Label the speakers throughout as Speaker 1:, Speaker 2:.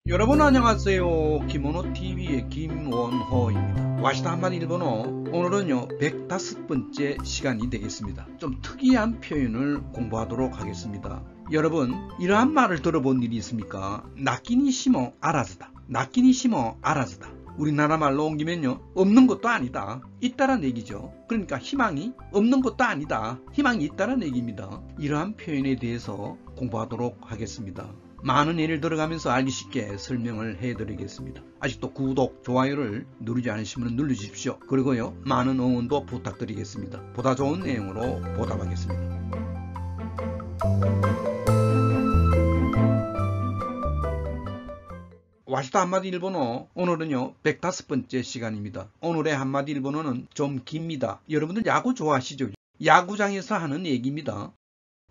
Speaker 1: 여러분 안녕하세요. 김원호TV의 김원호입니다. 와시다 한마디 일본어, 오늘은요 105번째 시간이 되겠습니다. 좀 특이한 표현을 공부하도록 하겠습니다. 여러분, 이러한 말을 들어본 일이 있습니까? 나끼니시모 아라즈다. 나끼니시모 아라즈다. 우리나라 말로 옮기면요, 없는 것도 아니다, 있다란 얘기죠. 그러니까 희망이 없는 것도 아니다, 희망이 있다란 얘기입니다. 이러한 표현에 대해서 공부하도록 하겠습니다. 많은 예를 들어가면서 알기 쉽게 설명을 해드리겠습니다. 아직도 구독, 좋아요를 누르지 않으시면 눌러주십시오. 그리고요, 많은 응원도 부탁드리겠습니다. 보다 좋은 내용으로 보답하겠습니다. 와시다 한마디 일본어, 오늘은요 105번째 시간입니다. 오늘의 한마디 일본어는 좀 깁니다. 여러분들 야구 좋아하시죠? 야구장에서 하는 얘기입니다.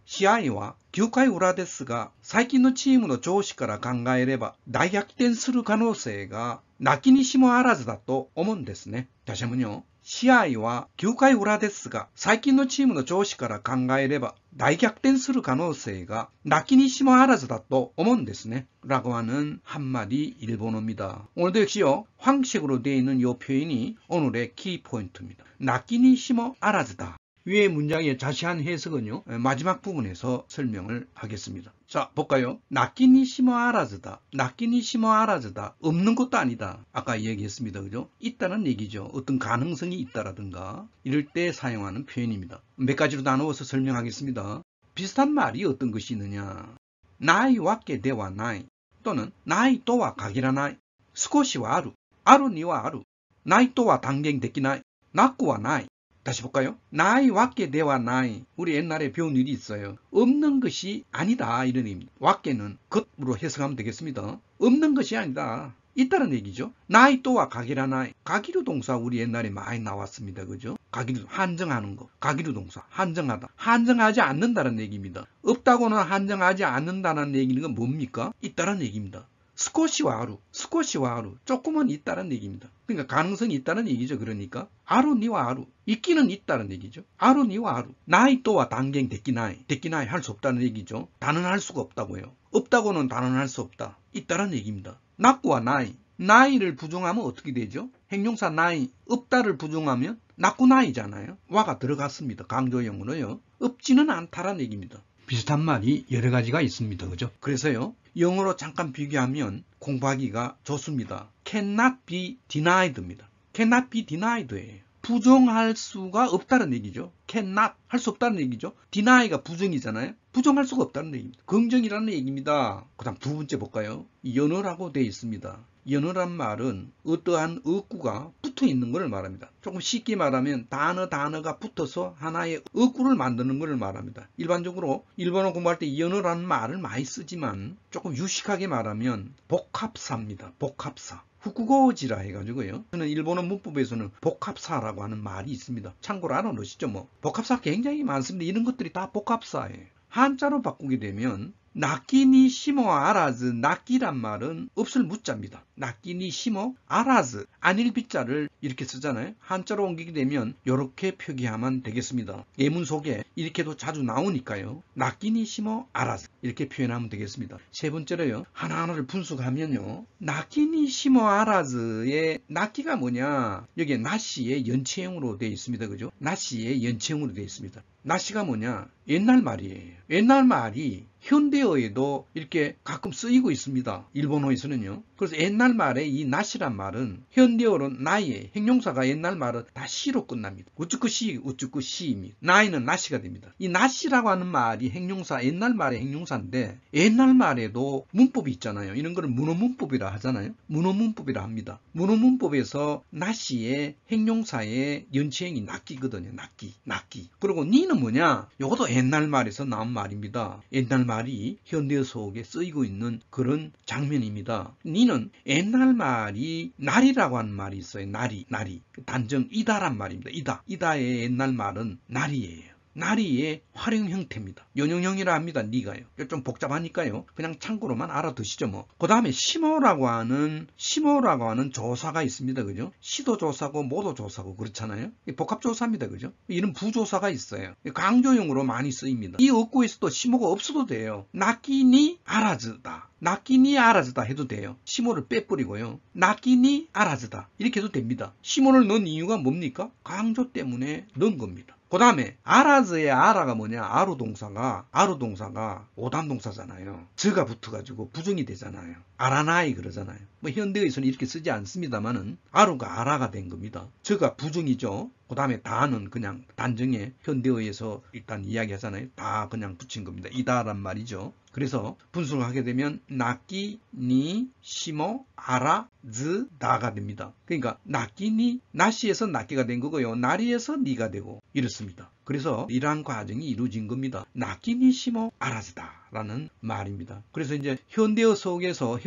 Speaker 1: 試合は9回裏ですが、最近のチームの調子から考えれば大逆転する可能性がなきにしもあらずだと思うんですね。다시 한번요. 試合は9回裏ですが、最近のチームの調子から考えれば大逆転する可能性がなきにしもあらずだと思うんですね. 라고 하는 한마디 일본어입니다. 오늘도 역시요, 황식으로 되어 있는 이 표현이 오늘의 키포인트입니다. 나끼니 시모 아라즈다. 위의 문장의 자세한 해석은요, 마지막 부분에서 설명을 하겠습니다. 자, 볼까요? 나끼니 시모 아라즈다. 나끼니 시모 아라즈다. 없는 것도 아니다. 아까 얘기했습니다. 그죠? 있다는 얘기죠. 어떤 가능성이 있다라든가 이럴 때 사용하는 표현입니다. 몇 가지로 나누어서 설명하겠습니다. 비슷한 말이 어떤 것이 있느냐? 나이 와께 대와 나이, 또는 나이 또와 가기라나이, 스코시와 아루, 아루니와 아루, 나이 또와 단갱 데키나이, 나꾸와 나이. 다시 볼까요? 나이 와께 대와 나이. 우리 옛날에 배운 일이 있어요. 없는 것이 아니다, 이런 의미입니다. 와께는 것으로 해석하면 되겠습니다. 없는 것이 아니다, 있다는 얘기죠. 나이 또와 가기라 나이. 가기류 동사 우리 옛날에 많이 나왔습니다. 그죠? 가기류, 한정하는 거. 가기류 동사, 한정하다. 한정하지 않는다는 얘기입니다. 없다고는 한정하지 않는다는 얘기는 뭡니까? 있다는 얘기입니다. 스코시와 아루, 스코시와 아루, 조금은 있다는 얘기입니다. 그러니까 가능성이 있다는 얘기죠. 그러니까 아루니와 아루, 있기는 있다는 얘기죠. 아루니와 아루, 나이 또와 단갱 데끼나이, 데끼나이 할 수 없다는 얘기죠. 단언할 수가 없다고요. 없다고는 단언할 수 없다, 있다는 얘기입니다. 나꾸와 나이, 나이를 부정하면 어떻게 되죠? 행용사 나이, 없다를 부정하면 나꾸 나이잖아요. 와가 들어갔습니다. 강조형으로요. 없지는 않다라는 얘기입니다. 비슷한 말이 여러 가지가 있습니다. 그죠? 그래서요, 영어로 잠깐 비교하면 공부하기가 좋습니다. cannot be denied입니다. cannot be denied예요. 부정할 수가 없다는 얘기죠. cannot, 할 수 없다는 얘기죠. deny가 부정이잖아요. 부정할 수가 없다는 얘기입니다. 긍정이라는 얘기입니다. 그 다음 두 번째 볼까요? 연어라고 되어 있습니다. 연어란 말은 어떠한 어구가 붙어 있는 것을 말합니다. 조금 쉽게 말하면 단어가 붙어서 하나의 어구를 만드는 것을 말합니다. 일반적으로 일본어 공부할 때 연어라는 말을 많이 쓰지만 조금 유식하게 말하면 복합사입니다. 복합사. 후쿠고지라 해가지고요. 저는 일본어 문법에서는 복합사라고 하는 말이 있습니다. 참고로 알아놓으시죠. 뭐 복합사 굉장히 많습니다. 이런 것들이 다 복합사예요. 한자로 바꾸게 되면 나끼니 시모 아라즈, 나끼란 말은 없을 무자입니다. 나끼니 시모 아라즈, 아닐 비자를 이렇게 쓰잖아요. 한자로 옮기게 되면 이렇게 표기하면 되겠습니다. 예문 속에 이렇게도 자주 나오니까요. 나끼니 시모 아라즈, 이렇게 표현하면 되겠습니다. 세 번째로요, 하나하나를 분석하면요, 나끼니 시모 아라즈의 나끼가 뭐냐? 여기에 나시의 연체형으로 되어 있습니다. 그죠? 나시의 연체형으로 되어 있습니다. 나시가 뭐냐? 옛날 말이에요. 옛날 말이 현대어에도 이렇게 가끔 쓰이고 있습니다. 일본어에서는요. 그래서 옛날 말에 이 나시란 말은 현대어로 나이에 형용사가 옛날 말은 다 시로 끝납니다. 우쭈쿠 시입니다. 나이는 나시가 됩니다. 이 나시라고 하는 말이 형용사, 옛날 말의 형용사인데 옛날 말에도 문법이 있잖아요. 이런 거를 문어문법이라 하잖아요. 문어문법이라 합니다. 문어문법에서 나시의 형용사의 연체형이 나끼거든요. 나끼. 그리고 니는 뭐냐? 이것도 옛날 말에서 나온 말입니다. 옛날 말이 현대어 속에 쓰이고 있는 그런 장면입니다. 니는 옛날 말이 날이라고 하는 말이 있어요. 날이. 단정 이다란 말입니다. 이다의 옛날 말은 날이에요. 나리의 활용 형태입니다. 연용형이라 합니다. 니가요. 좀 복잡하니까요. 그냥 참고로만 알아두시죠. 뭐. 그 다음에 시모라고 하는 조사가 있습니다. 그죠? 시도조사고 모도조사고 그렇잖아요. 복합조사입니다. 그죠? 이런 부조사가 있어요. 강조용으로 많이 쓰입니다. 이 어구에서도 시모가 없어도 돼요. 나끼니 아라즈다. 나끼니 아라즈다 해도 돼요. 시모를 빼버리고요. 나끼니 아라즈다 이렇게 해도 됩니다. 시모를 넣은 이유가 뭡니까? 강조 때문에 넣은 겁니다. 그 다음에 아라즈의 아라가 뭐냐? 아루 동사가 오단 동사잖아요. 저가 붙어가지고 부정이 되잖아요. 아라나이 그러잖아요. 뭐 현대에서는 이렇게 쓰지 않습니다만은 아루가 아라가 된 겁니다. 저가 부정이죠. 그 다음에 다는 그냥 단정에 현대어에서 일단 이야기하잖아요. 다 그냥 붙인 겁니다. 이다란 말이죠. 그래서 분수를 하게 되면 나끼, 니, 시모, 아라, 즈, 다가 됩니다. 그러니까 나끼니, 나시에서 나끼가 된 거고요. 나리에서 니가 되고 이렇습니다. 그래서 이러한 과정이 이루어진 겁니다. 나끼니, 시모, 아라즈다 라는 말입니다. 그래서 이제 현대어 속에서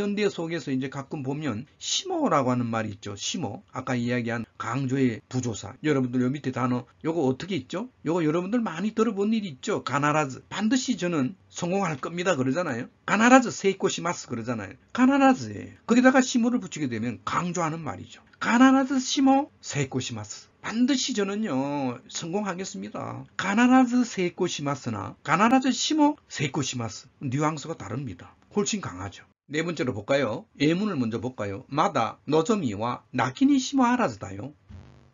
Speaker 1: 이제 가끔 보면 시모라고 하는 말이 있죠. 시모. 아까 이야기한 강조의 부조사. 여러분들 요 밑에 단어 요거 어떻게 있죠? 요거 여러분들 많이 들어본 일이 있죠. 가나라즈. 반드시 저는 성공할 겁니다 그러잖아요. 가나라즈 세이코시마스 그러잖아요. 가나라즈에 거기다가 시모를 붙이게 되면 강조하는 말이죠. 가나라즈 시모 세이코시마스. 반드시 저는요 성공하겠습니다. 가나라즈 세이코시마스나 가나라즈 시모 세이코시마스 뉘앙스가 다릅니다. 훨씬 강하죠. 네 번째로 볼까요? 예문을 먼저 볼까요? 마다 노조미와 나키니 시모 아라즈다요.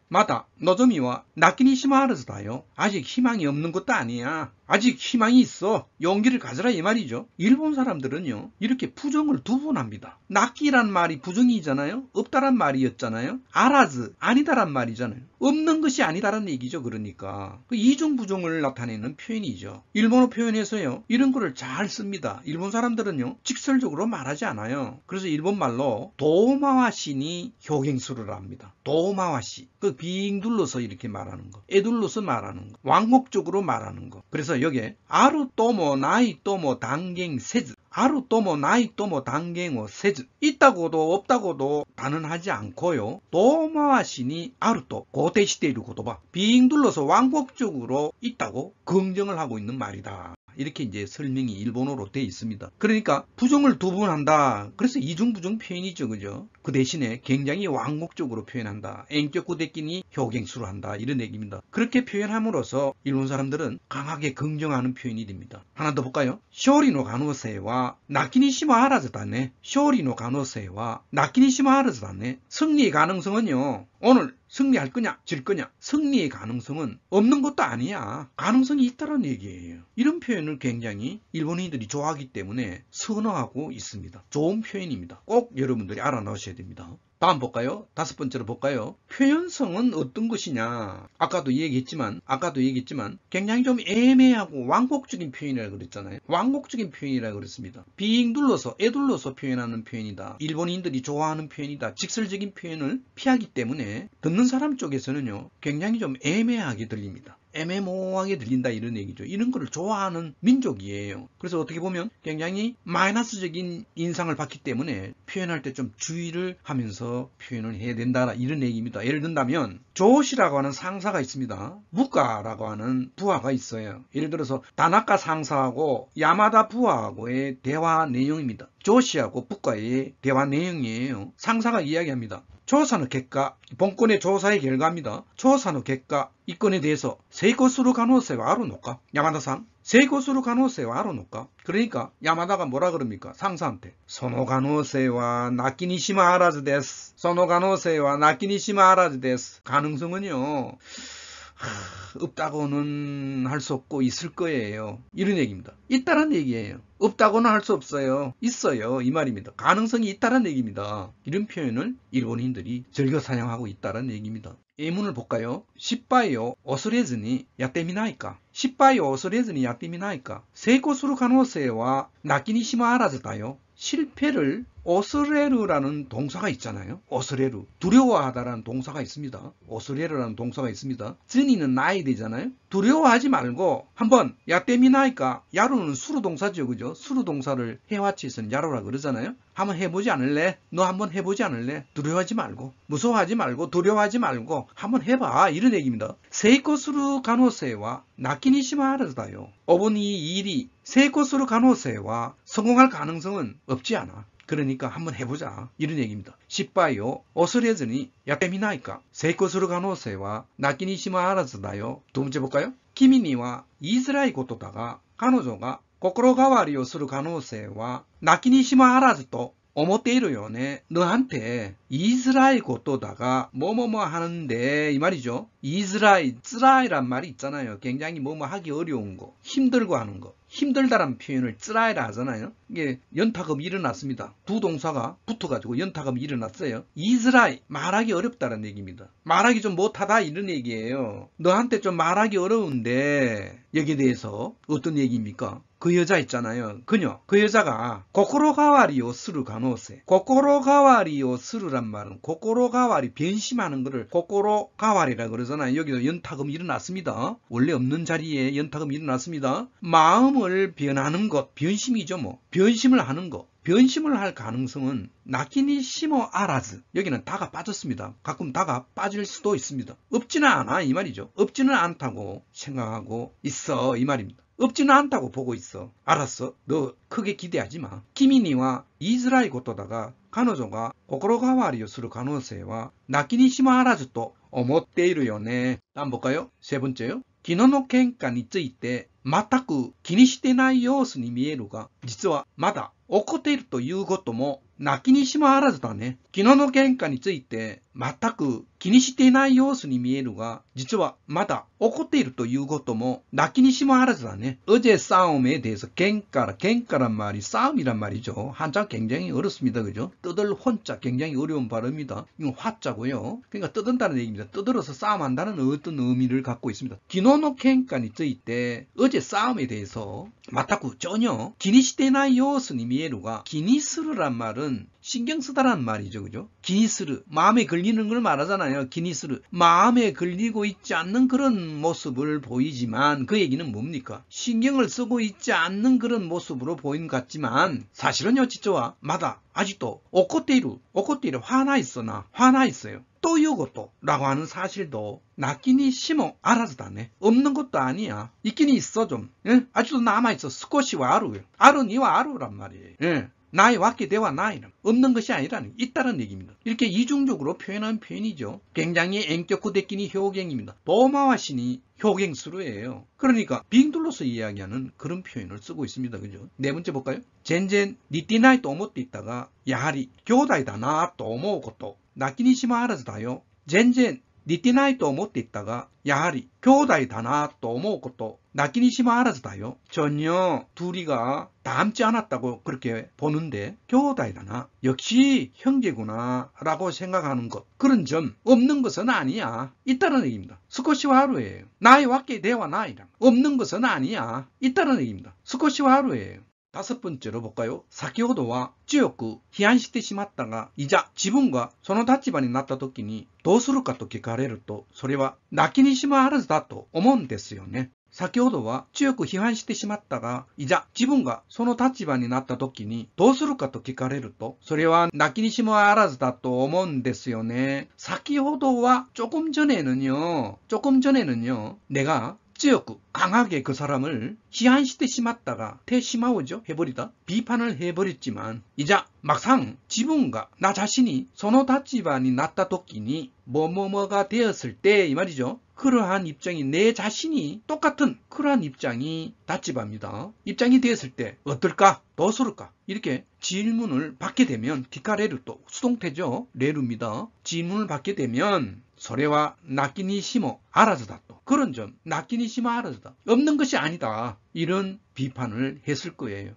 Speaker 1: 마다 노조미와 나키니 시모 아라즈다요. 아직 희망이 없는 것도 아니야. 아직 희망이 있어. 용기를 가져라 이 말이죠. 일본 사람들은요 이렇게 부정을 두 번 합니다. 나끼란 말이 부정이잖아요. 없다란 말이었잖아요. 아라즈 아니다란 말이잖아요. 없는 것이 아니다란 얘기죠. 그러니까 그 이중 부정을 나타내는 표현이죠. 일본어 표현에서요 이런 거를 잘 씁니다. 일본 사람들은요 직설적으로 말하지 않아요. 그래서 일본 말로 도마와시니 효갱수를 합니다. 도마와시 그 빙 둘러서 이렇게 말하는 거, 애둘러서 말하는 거, 왕복적으로 말하는 거. 그래서 여기에 아루 또모 나이 또모 단갱 세즈 아루 또모 나이 또모 단갱어 세즈 있다고도 없다고도 단언하지 않고요. 도마와시니 아루 또 고대시대의 고도바 빙 둘러서 왕복적으로 있다고 긍정을 하고 있는 말이다. 이렇게 이제 설명이 일본어로 되어 있습니다. 그러니까 부정을 두 번 한다. 그래서 이중부정 표현이죠. 그죠? 그 대신에 굉장히 왕복적으로 표현한다. 엔격구대끼니 효갱수로 한다. 이런 얘기입니다. 그렇게 표현함으로써 일본 사람들은 강하게 긍정하는 표현이 됩니다. 하나 더 볼까요? 쇼리노 가노세와 나키니시마 아라즈다네. 쇼리노 가노세와 나키니시마 아라즈다네. 승리의 가능성은요. 오늘 승리할 거냐 질 거냐 승리의 가능성은 없는 것도 아니야. 가능성이 있다는 얘기예요. 이런 표현을 굉장히 일본인들이 좋아하기 때문에 선호하고 있습니다. 좋은 표현입니다. 꼭 여러분들이 알아놓으셔야 됩니다. 다음 볼까요? 다섯 번째로 볼까요? 표현성은 어떤 것이냐. 아까도 얘기했지만 굉장히 좀 애매하고 왕복적인 표현이라고 그랬잖아요. 왕복적인 표현이라고 그랬습니다. 빙 둘러서 애둘러서 표현하는 표현이다. 일본인들이 좋아하는 표현이다. 직설적인 표현을 피하기 때문에 듣는 사람 쪽에서는요 굉장히 좀 애매하게 들립니다. 애매모호하게 들린다 이런 얘기죠. 이런 거를 좋아하는 민족이에요. 그래서 어떻게 보면 굉장히 마이너스적인 인상을 받기 때문에 표현할 때 좀 주의를 하면서 표현을 해야 된다 이런 얘기입니다. 예를 든다면 조시라고 하는 상사가 있습니다. 부가라고 하는 부하가 있어요. 예를 들어서 다나카 상사하고 야마다 부하하고의 대화 내용입니다. 조시하고 부가의 대화 내용이에요. 상사가 이야기합니다. 조사의 결과, 본건의 조사의 결과입니다. 조사의 결과, 이 건에 대해서 세이코스루 가노세와 아루노까? 야마다상, 세이코스루 가노세와 아루노까? 그러니까 야마다가 뭐라 그럽니까? 상사한테 소노 가노세와 나키니시마 아라즈 데스. 소노 가노세와 나키니시마 아라즈 데스. 가능성은요. 없다고는 할 수 없고 있을 거예요. 이런 얘기입니다. 있다는 얘기예요. 없다고는 할 수 없어요. 있어요. 이 말입니다. 가능성이 있다는 얘기입니다. 이런 표현을 일본인들이 즐겨 사용하고 있다는 얘기입니다. 예문을 볼까요? 십바이오 오스레즈니 야떼미나이까? 십바이오 오스레즈니 야떼미나이까? 세이코스루 가노세와 나키니시마 아라즈다요. 실패를 오스레루라는 동사가 있잖아요. 오스레루. 두려워하다라는 동사가 있습니다. 오스레루라는 동사가 있습니다. 즈니는 나이 되잖아요. 두려워하지 말고 한번 야떼미나이까? 야루는 수루동사죠. 그죠? 수루동사를 해와치에서는 야루라 그러잖아요. 한번 해보지 않을래? 너 한번 해보지 않을래? 두려워하지 말고 무서워하지 말고 두려워하지 말고 한번 해봐. 이런 얘기입니다. 세이코스루 가노세와 나키니시마 아라즈다요. 5번 이 일이 세이코스루 가노세와 성공할 가능성은 없지 않아. 그러니까 한번 해보자. 이런 얘기입니다. 십바이오 오스레즈니 야떼미나이까? 세이코스루 가노세와 나키니시마 아라즈다요. 두 번째 볼까요? 키미니와 이스라이 고토다가 가노조가 心変わりをする可能性はなきにしもあらずと思っているよね. 너한테 이스라엘 것도다가 뭐뭐뭐 하는데 이 말이죠. 이스라엘, 쓰라이란 말이 있잖아요. 굉장히 뭐뭐 하기 어려운 거, 힘들고 하는 거. 힘들다란 표현을 쓰라이라 하잖아요. 이게 연타금이 일어났습니다. 두 동사가 붙어가지고 연타금이 일어났어요. 이스라엘, 말하기 어렵다는 얘기입니다. 말하기 좀 못하다 이런 얘기예요. 너한테 좀 말하기 어려운데 여기에 대해서 어떤 얘기입니까? 그 여자 있잖아요. 그녀. 그 여자가 고코로가와리요 스루 가노세. 고코로가와리요 스루란 말은 고코로가와리 변심하는 거를 고코로가와리라 그러잖아요. 여기도 연타금이 일어났습니다. 원래 없는 자리에 연타금이 일어났습니다. 마음을 변하는 것, 변심이죠 뭐. 변심을 하는 것. 변심을 할 가능성은 나키니 시모 아라즈. 여기는 다가 빠졌습니다. 가끔 다가 빠질 수도 있습니다. 없지는 않아 이 말이죠. 없지는 않다고 생각하고 있어 이 말입니다. 없지는 않다고 보고 있어. 알았어. 너 크게 기대하지 마. 키미니와 이스라엘 것도다가彼女が 心変わりをする可能性は なきにしもあらずと思っているよね. 한번 볼까요? 세 번째요. 昨日の喧嘩について全く気にしてない様子に見えるが、実はまだ怒っているということもなきにしもあらずだね。昨日の喧嘩について全く気にしていない様子に見えるが、実はまだ怒っているということもなきにしもあらずだね. 어제 싸움에 대해서 갱가란 말이 싸움이란 말이죠. 한자 굉장히 어렵습니다. 그죠? 떠들 혼자 굉장히 어려운 발음입니다. 이건 화자고요. 그러니까 떠든다는 얘기입니다. 떠들어서 싸움한다는 어떤 의미를 갖고 있습니다. 기노노 갱가니ついて 어제 싸움에 대해서 마타쿠 전혀 기니시테나이 요스니 미에루가 기니스르란 말은 신경 쓰다란 말이죠. 그죠? 기니스르. 마음에 걸리는 걸 말하잖아요. 기니스르. 마음에 걸리고 있지 않는 그런 모습을 보이지만 그 얘기는 뭡니까? 신경을 쓰고 있지 않는 그런 모습으로 보이는 것 같지만 사실은요, 지조와 마다 아직도 오코테이루 화나 있어요. 또 이것도 라고 하는 사실도 나끼니 심어 알아서다네. 없는 것도 아니야. 있긴 있어 좀. 예? 아직도 남아있어. 스코시와 아루요. 아루니와 아루란 말이에요. 예. 나의 왔게 대와 나이는 없는 것이 아니라는 있다는 얘기입니다. 이렇게 이중적으로 표현한 표현이죠. 굉장히 엔격후데끼니 효경입니다. 도마와시니 효경수로예요. 그러니까 빙둘러서 이야기하는 그런 표현을 쓰고 있습니다. 그죠? 네 번째 볼까요? 젠젠 니띠나이 또思って있다가 야하리 교다이다 나 또思うこと泣きにしもあらずだよ. 젠젠似てないと思っていたが、やはり兄弟だなと思うこと、泣きにしもあらずだよ. 전혀 둘이가 닮지 않았다고 그렇게 보는데兄弟だな. 역시 형제구나 라고 생각하는 것. 그런 점 없는 것은 아니야. 있다는 얘기입니다. 스코시와 하루예요. 나의 왔게 대와 나이랑 없는 것은 아니야. 있다는 얘기입니다. 스코시와 하루예요. 다섯 번째로 볼까요? 先ほどは強く批判してしまったが、いざ自分がその立場になった時にどうするかと聞かれると、それは泣きにしもあらずだと思うんですよね。先ほどは強く批判してしまったが、いざ自分がその立場になった時にどうするかと聞かれると、それは泣きにしもあらずだと思うんですよね。先ほどは조금 전에는요, 내가強く 강하게 그 사람을 희한시대 심었다가 대심하오죠. 해버리다. 비판을 해버렸지만 이제 막상 지분과 나 자신이 소노 다치반이 났다 도끼니 뭐뭐뭐가 되었을 때 이 말이죠. 그러한 입장이 내 자신이 똑같은 그러한 입장이 다치바입니다. 입장이 되었을 때 어떨까? 어떨까? 이렇게 질문을 받게 되면 디카레르 또 수동태죠. 레루입니다. 질문을 받게 되면 소래와 나끼니 심어 알아서다 또 그런 점 나끼니 심어 알아서다 없는 것이 아니다. 이런 비판을 했을 거예요.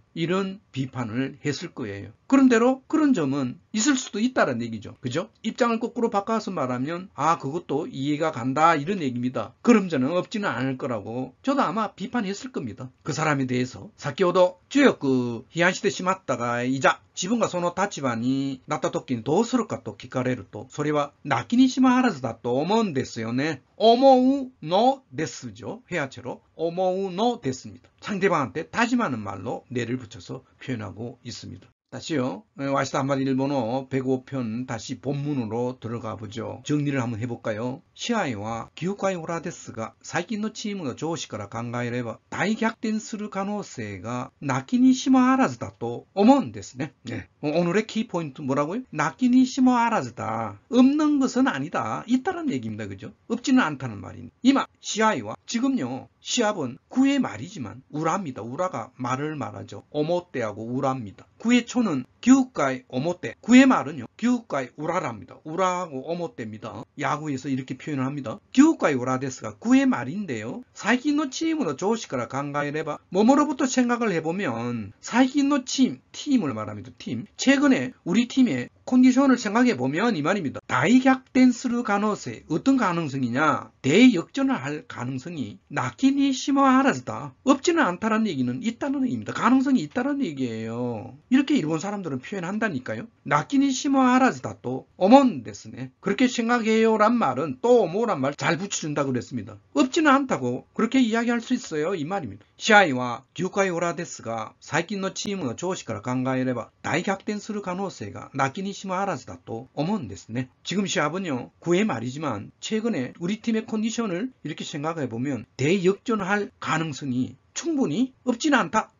Speaker 1: 그런대로 그런 점은 있을 수도 있다는 얘기죠. 그죠? 입장을 거꾸로 바꿔서 말하면 그것도 이해가 간다 이런 얘기입니다. 그런 점은 없지는 않을 거라고 저도 아마 비판했을 겁니다. 그 사람에 대해서. 先ほど強く批判してしまったがいざ自分がその立場になった時にどうするかと聞かれるとそれは泣きにしもあらずだと思うんですよね. 어머우 너 데스죠. 회화체로 어머우 너 데스입니다. 상대방한테 다짐하는 말로 내를 붙여서 표현하고 있습니다. 다시요. 와시다 한마디 일본어 105편 다시 본문으로 들어가 보죠. 정리를 한번 해볼까요? 시아이와 기후과의 오라데스가 사이킨の チームの上司から考えれば大逆転する可能性がなきにしもあらずだと思うんですね. 네. 오늘의 키포인트 뭐라고요? 나키にしもあらず다. 없는 것은 아니다. 있다는 얘기입니다. 그죠? 없지는 않다는 말입니다. 이마 시아이와 지금요. 시합은 구의 말이지만 우라입니다. 우라가 말을 말하죠. 오모떼하고 우라입니다. 구의 초는 기우가의 오모떼. 구의 말은요. 기우가의 우라랍니다. 우라하고 오모떼입니다. 야구에서 이렇게 표현을 합니다. 기우가의 우라데스가 구의 말인데요. 사이킨의チームの 上司から考えれば뭐뭐로부터 생각을 해보면 사이킨의 팀을 말합니다. 팀. 최근에 우리 팀의 컨디션을 생각해보면 이 말입니다. 다이逆転する 가능성. 어떤 가능성이냐? 대역전을 할 가능성이 나키니 시모 아라즈다. 없지는 않다는 얘기는 있다는 얘기입니다. 가능성이 있다는 얘기예요. 이렇게 일본 사람들은 표현한다니까요. 나키니 시모 아라즈다 또 어먼 데스네. 그렇게 생각해요란 말은 또 오모란 말 잘 붙여준다 그랬습니다. 없지는 않다고 그렇게 이야기할 수 있어요. 이 말입니다. 시아이와 기우카이 오라데스가 사이킨의 チームの 上司から考えれば大逆転する可能性がなきにしもあらずだと思うんですね. 지금 시합은요. 구의 말이지만 최근에 우리 팀의 컨디션을 이렇게 생각해보면 대역전할 가능성이 충분히 없지는 않다.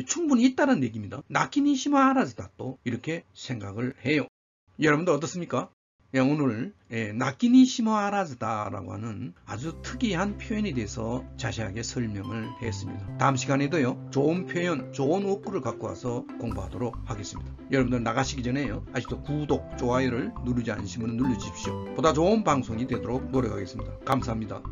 Speaker 1: 충분히 있다는 얘기입니다. 나키니 시모 아라즈다 또 이렇게 생각을 해요. 여러분들 어떻습니까? 오늘 나키니 시모 아라즈다라고 하는 아주 특이한 표현에 대해서 자세하게 설명을 했습니다. 다음 시간에도요. 좋은 표현, 좋은 어구를 갖고 와서 공부하도록 하겠습니다. 여러분들 나가시기 전에요. 아직도 구독, 좋아요를 누르지 않으신 분은 눌러주십시오. 보다 좋은 방송이 되도록 노력하겠습니다. 감사합니다.